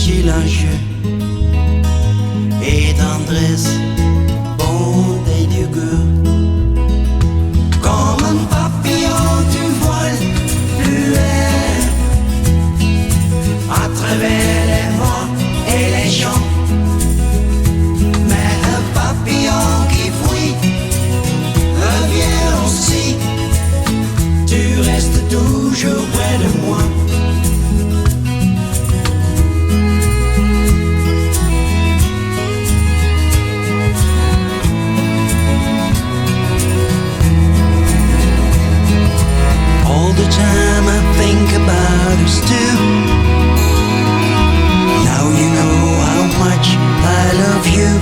silencieux et tendresse, bonté et du goût. Comme un papillon tu voles plus loin à travers les vents et les champs. Mais un papillon qui fuit revient aussi. Tu restes toujours près de moi. All the time I think about us too. Now you know how much I love you.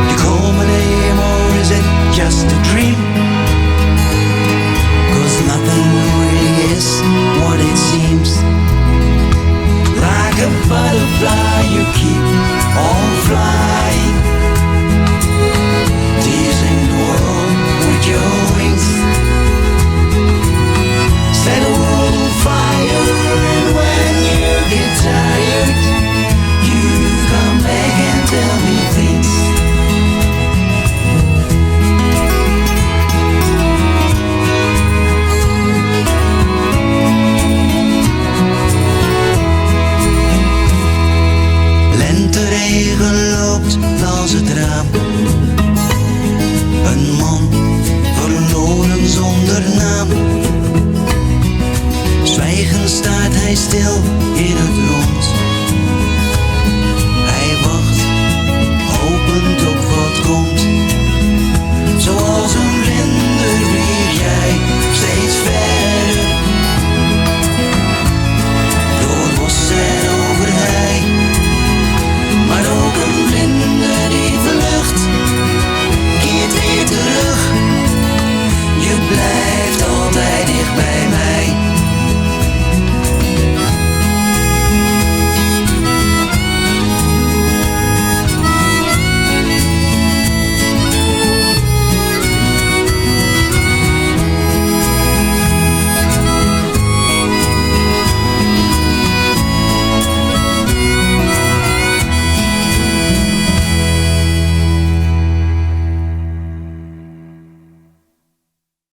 You call my name or is it just a dream? 'Cause nothing really is what it seems. Like a butterfly you keep on flying, teasing the world with your wings. Set the world on fire, and when you get tired, you come back and tell me things. Lenteregen loopt langs het raam. Een man verloren zonder naam. Zwijgend staat hij stil